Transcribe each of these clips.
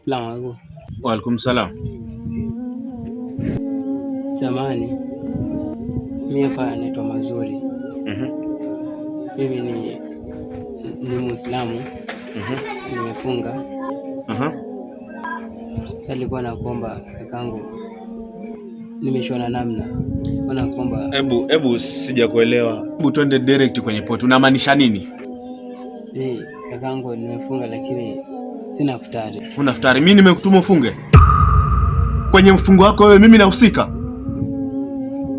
Salamu alaykum. Wa alaikum salam. Samani, mimi hapa naitwa Mazuri. Mimi ni Muislamu. Nimefunga. Sasa nilikuwa nakuomba kakangu, nimeshona namna. Nakuomba. Hebu sijakuelewa. Hebu twende direct kwenye point. Unamaanisha nini? Kakangu, nimefunga lakini sina futari. Una futari? Mimi nimekutuma ufunge? Kwenye mfungo wako wewe mimi nahusika?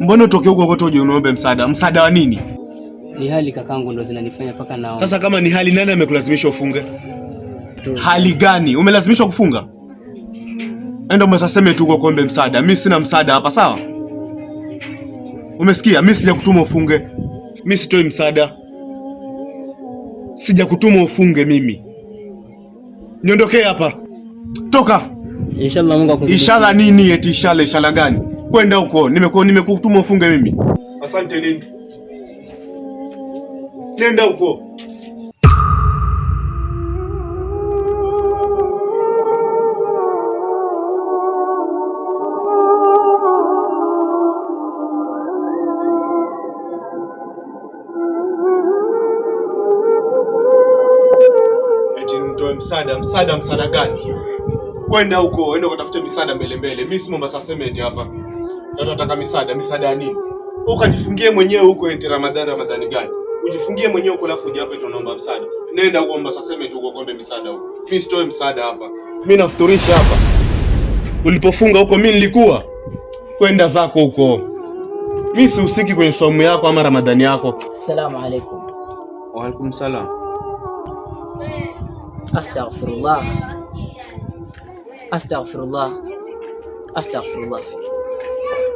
Mbona utoke huko kote uje unaombe msaada? Msaada wa nini? Ni hali kakangu ndo zinanifanya paka nao. Sasa kama ni hali, nani amekulazimisha ufunge? Hali gani? Umelazimishwa kufunga? Enda umesaseme tu kuombe msaada. Mimi sina msaada hapa, sawa? Umesikia? Mimi sijakutuma ufunge. Mimi sitoi msaada. Sijakutuma ufunge mimi. Niondokee hapa. Toka. Inshallah Mungu akusaidie. Inshallah nini eti inshallah gani? Kwenda huko. Nimekutuma ufunge mimi. Asante nini? Nenda huko. Eti nitoe msaada gani? Kwenda huko, enda ukatafute misaada mbele. Mimi si Mombasa Cement hapa. Na tunataka misaada ya nini? Ukajifungie mwenyewe huko eti Ramadhani gani? Ujifungie mwenyewe huko alafu uje hapa eti unaomba msaada. Nenda huko Mombasa Cement huko kombe misaada huko. Mimi sitoi msaada hapa. Mimi nafuturisha hapa. Ulipofunga huko mimi nilikuwa. Kwenda zako huko. Mimi sihusiki kwenye saumu yako ama Ramadhani yako. Assalamu alaykum. Wa alaikum salam. Astaghfirullah.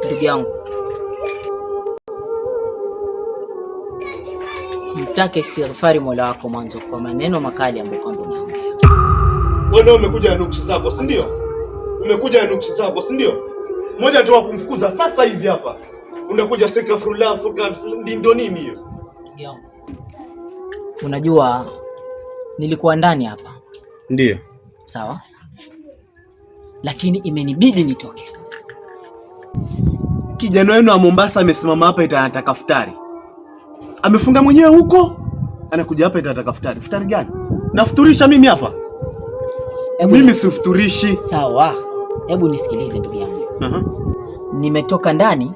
Ndugu yangu, mtake istighfari Mola wako mwanzo kwa maneno makali ambayo kwamba unaongea. Wewe umekuja na nuksi zako, si ndio? Mmoja tu kumfukuza sasa hivi hapa. Unakuja astaghfirullah, ndio nini hiyo? Ndugu yangu, unajua nilikuwa ndani hapa. Ndio. Sawa? Lakini imenibidi nitoke. Kijana wenu wa Mombasa amesimama hapa eti anataka futari. Amefunga mwenyewe huko, anakuja hapa eti anataka futari. Futari gani? Nafuturisha mimi hapa? Mimi sifuturishi. Sawa. Hebu nisikilize ndugu yangu. Nimetoka ndani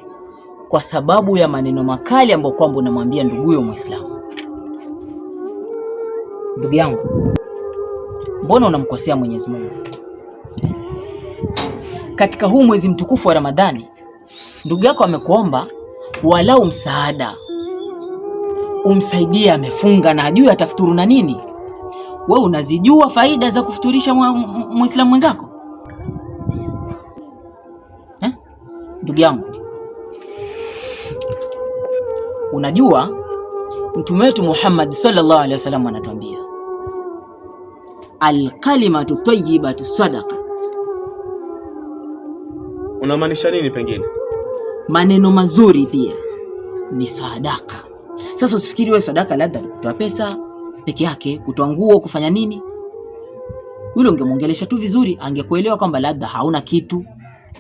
kwa sababu ya maneno makali ambayo kwamba unamwambia nduguyo Muislamu. Ndugu yangu, mbona unamkosea Mwenyezi Mungu? Katika huu mwezi mtukufu wa Ramadhani, ndugu yako amekuomba walau msaada. Umsaidie, amefunga na ajui atafuturu na nini. Wewe unazijua faida za kufuturisha Muislamu mwenzako? Ndugu yangu, unajua Mtume wetu Muhammad sallallahu alaihi wasallam anatuambia al-kalimatu tayyibatu sadaqa. Unamaanisha nini pengine? Maneno mazuri pia ni sadaka. Sasa usifikiri wewe sadaka labda kutoa pesa peke yake, kutoa nguo, kufanya nini. Yule ungemwongelesha tu vizuri, angekuelewa kwamba labda hauna kitu,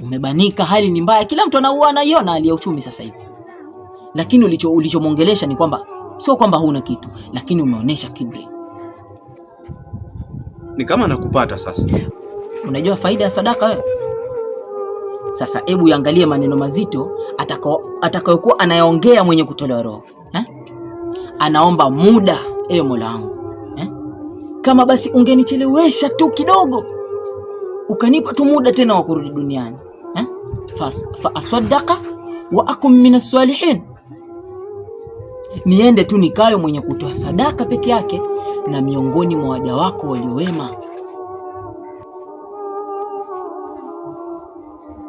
umebanika, hali ni mbaya, kila mtu anaiona hali ya uchumi sasa hivi. Lakini ulichomwongelesha ni kwamba sio kwamba huna kitu, lakini umeonesha kibri. Ni kama nakupata sasa. Unajua faida ya sadaka wewe? Sasa hebu iangalie maneno mazito atakayokuwa anayaongea mwenye kutolewa roho. Anaomba muda, Mola wangu. Kama basi ungenichelewesha tu kidogo, ukanipa tu muda tena wa kurudi duniani. Fa asaddaqa wa akum minas salihin. Niende tu nikayo mwenye kutoa sadaka peke yake na miongoni mwa waja wako waliowema.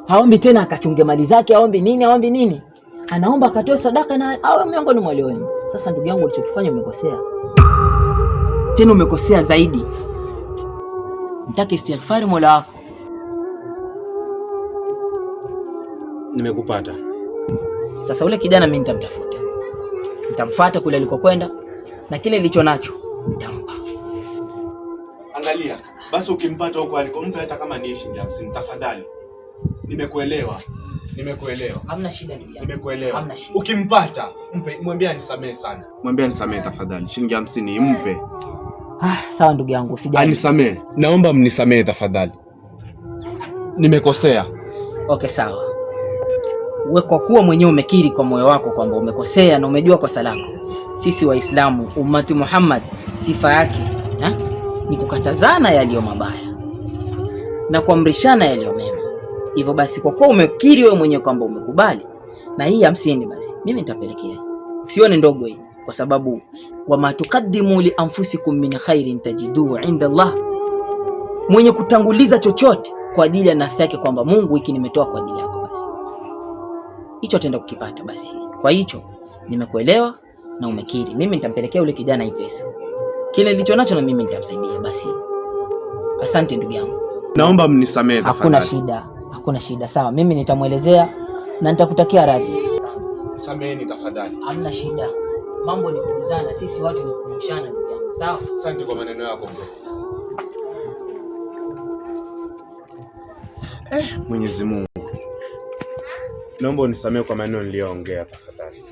Haombi tena akachunge mali zake, haombi nini. Anaomba akatoe sadaka na awe miongoni mwa waliowema. Sasa ndugu yangu, ulichokifanya umekosea. Tena umekosea zaidi. Mtake istighfari Mola wako. Nimekupata. Sasa ule kijana mimi nitamtafuta. Nitamfuata kule alikokwenda na kile nilicho nacho nitampa. Angalia, basi ukimpata huko alikompa hata kama ni shilingi 50 tafadhali. Nimekuelewa. Hamna shida ndugu yangu. Nimekuelewa. Hamna shida. Ukimpata, mwambie anisamee sana. Mwambie anisamee tafadhali. Shilingi 50 impe. Sawa ndugu yangu, usijali. Anisamee. Naomba mnisamee tafadhali. Nimekosea. Okay, sawa. Wewe kwa kuwa mwenyewe umekiri kwa moyo wako kwamba umekosea na umejua kosa lako. Sisi Waislamu, ummati Muhammad, sifa yake ni kukatazana yaliyo mabaya na kuamrishana yaliyo mema. Hivyo basi kwa kuwa umekiri wewe mwenyewe kwamba umekubali, na hii 50 basi mimi nitapelekea. Usione ndogo hii, kwa sababu wama tuqaddimu li anfusikum min khairin tajiduhu inda Allah. Mwenye kutanguliza chochote kwa ajili ya nafsi yake kwamba Mungu, hiki nimetoa kwa ajili yako, basi hicho ataenda kukipata. Basi kwa hicho nimekuelewa na umekiri, mimi nitampelekea yule kijana hii pesa. Kile nilicho nacho na mimi nitamsaidia. Basi asante ndugu yangu. Naomba mnisamehe tafadhali. Hakuna shida. Sawa, mimi nitamuelezea na nitakutakia radhi. Sameheni tafadhali. Hamna shida. Mambo ni kuuzana, sisi watu ni kukumbushana ndugu yangu. Sawa? Asante kwa maneno yako. Mwenyezi Mungu, naomba unisamehe kwa maneno niliyoongea tafadhali.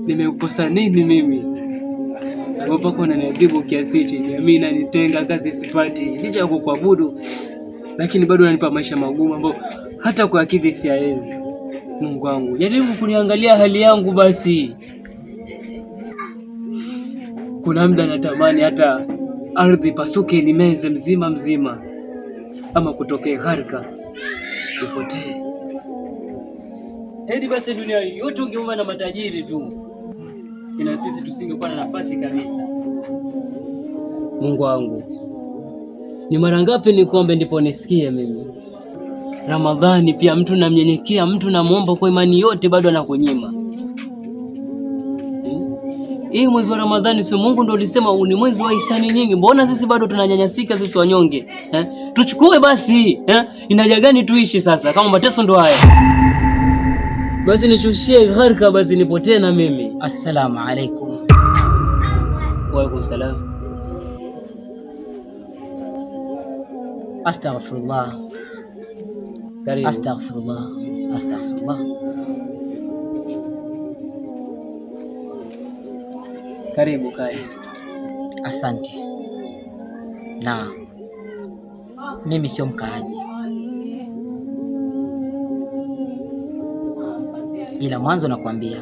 Nimekosa nini mimi? Mpaka unaniadhibu kiasi hichi, mimi inanitenga, kazi sipati, licha ya kukuabudu, lakini bado unanipa maisha magumu ambayo hata kuakidhi siwezi. Mungu wangu, jaribu kuniangalia hali yangu basi. Kuna muda natamani hata ardhi pasuke nimeze mzima, ama kutokea gharika upotee. Hadi basi dunia yote ungeumba na matajiri tu, ina sisi tusingekuwa na nafasi kabisa. Mungu wangu, ni mara ngapi nikuombe ndipo nisikie mimi? Ramadhani pia mtu namnyenyekea, mtu namuomba kwa imani yote, bado anakunyima. Hii mwezi wa Ramadhani sio Mungu ndio ulisema ni mwezi wa ihsani nyingi? Mbona sisi bado tunanyanyasika sisi wanyonge? Tuchukue basi, ina haja gani tuishi sasa kama mateso ndo haya? Basi nishushie gharika basi nipotee na mimi. Assalamu alaikum. Wa alaikum salam. Astaghfirullah. Karibu. Astaghfirullah. Karibu kai. Asante. Na mimi sio mkaaji, ila mwanzo nakwambia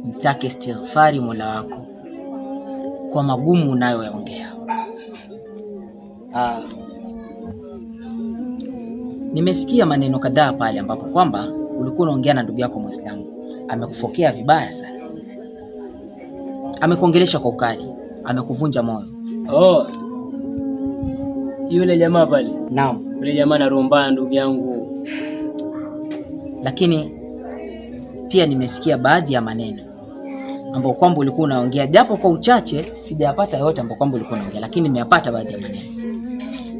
mtake istighfari Mola wako kwa magumu unayoyaongea. Nimesikia maneno kadhaa pale ambapo kwamba ulikuwa unaongea na ndugu yako Muislamu. Amekufokea vibaya sana, amekuongelesha kwa ukali, amekuvunja moyo. Oh, yule jamaa pale? Naam, yule jamaa na roho mbaya ndugu yangu. Lakini pia nimesikia baadhi ya maneno ambapo kwamba ulikuwa unaongea, japo kwa uchache, sijapata yote ambapo kwamba ulikuwa unaongea, lakini nimeyapata baadhi ya maneno.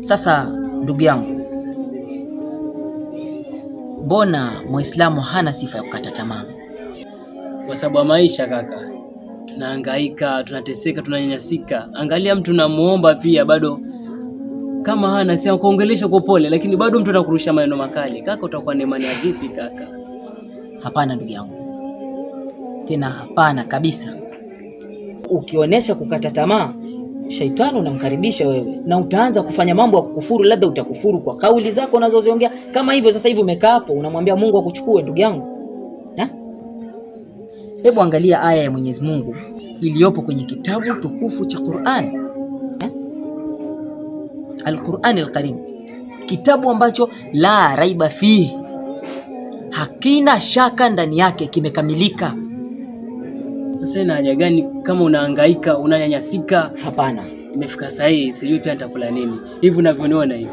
Sasa ndugu yangu, mbona Muislamu hana sifa ya kukata tamaa? Kwa sababu maisha kaka, tunahangaika, tunateseka, tunanyanyasika. Angalia mtu namuomba pia bado kama hana sifa, kuongelesha kwa pole, lakini bado mtu anakurusha maneno makali. Kaka, utakuwa na imani ya vipi kaka? Hapana ndugu yangu, tena hapana kabisa. Ukionyesha kukata tamaa, shaitani unamkaribisha wewe na utaanza kufanya mambo ya kukufuru. Labda utakufuru kwa kauli zako unazoziongea kama hivyo. Sasa hivi umekaa hapo unamwambia Mungu akuchukue, ndugu yangu. Hebu angalia aya ya Mwenyezi Mungu iliyopo kwenye kitabu tukufu cha Qur'an. Al-Qur'an al-Karim, kitabu ambacho la raiba fihi, hakina shaka ndani yake, kimekamilika. Sasa ina haja gani kama unahangaika, unanyanyasika? Hapana, imefika saa hii sijui pia nitakula nini. Hivi unavyoniona hivi,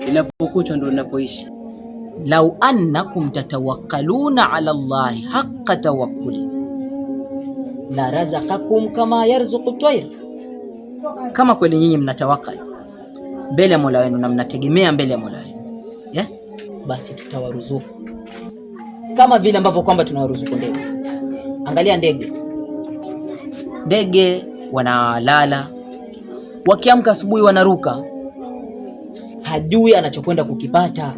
inapokucha ndo ninapoishi. Lau annakum tatawakkaluna ala Allahi haqqa tawakkuli la razaqakum kama yarzuqu tayr, kama kweli nyinyi mnatawakali mbele ya Mola wenu na mnategemea mbele ya Mola wenu, basi tutawaruzuku kama vile ambavyo kwamba tunawaruzuku ndege. Angalia ndege wanalala, wakiamka asubuhi wanaruka, hajui anachokwenda kukipata.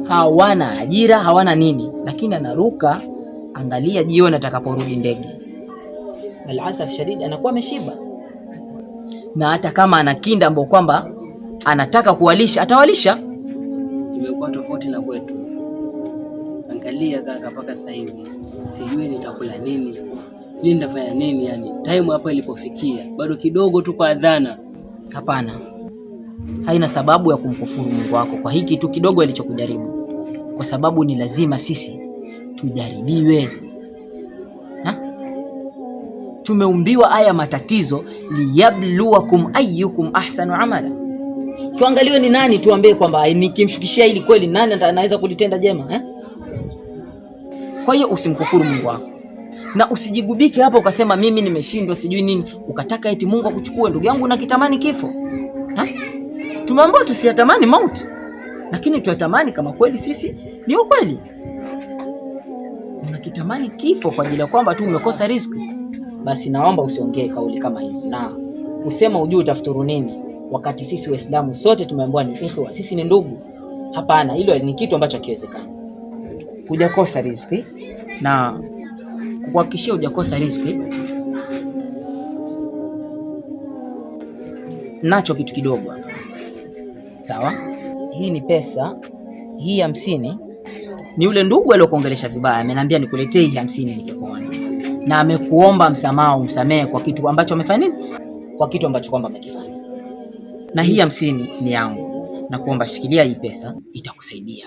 Hawana ajira, hawana nini, lakini anaruka. Angalia jioni atakaporudi ndege, alasaf shadid, anakuwa ameshiba. Na hata kama ana kinda ambao kwamba anataka kuwalisha, atawalisha. Imekuwa tofauti na kwetu. Angalia kaka, mpaka saizi sijui nitakula nini, sijui nitafanya nini. Yani time hapa ilipofikia bado kidogo tu kwa adhana. Hapana, haina sababu ya kumkufuru Mungu wako kwa hiki tu kidogo alichokujaribu, kwa sababu ni lazima sisi tujaribiwe. Tumeumbiwa haya matatizo liyabluwakum ayyukum ahsanu amala, tuangaliwe ni nani, tuambie kwamba nikimshukishia hili kweli nani anaweza kulitenda jema. Kwa hiyo usimkufuru Mungu wako na usijigubike hapo ukasema mimi nimeshindwa sijui nini, ukataka eti Mungu akuchukue. Ndugu yangu, unakitamani kifo? Tumeambiwa tusiyatamani mauti, lakini tuyatamani kama kweli sisi ni ukweli. Unakitamani kifo kwa ajili ya kwamba tu umekosa riziki, basi naomba usiongee kauli kama hizo na kusema ujue utafuturu nini, wakati sisi Waislamu sote tumeambiwa ni ikhwa, sisi ni ndugu. Hapana, hilo ni kitu ambacho hakiwezekani. Hujakosa riziki, na kukuhakikishia hujakosa riziki. Nacho kitu kidogo hapa, sawa? Hii ni pesa, hii 50 ni yule ndugu aliyokuongelesha vibaya, ameniambia nikuletee hii 50 nikikuona, na amekuomba msamaha, umsamehe kwa kitu ambacho amefanya nini, kwa kitu ambacho kwamba amekifanya. Na hii 50 ni yangu, na kuomba shikilia hii pesa, itakusaidia.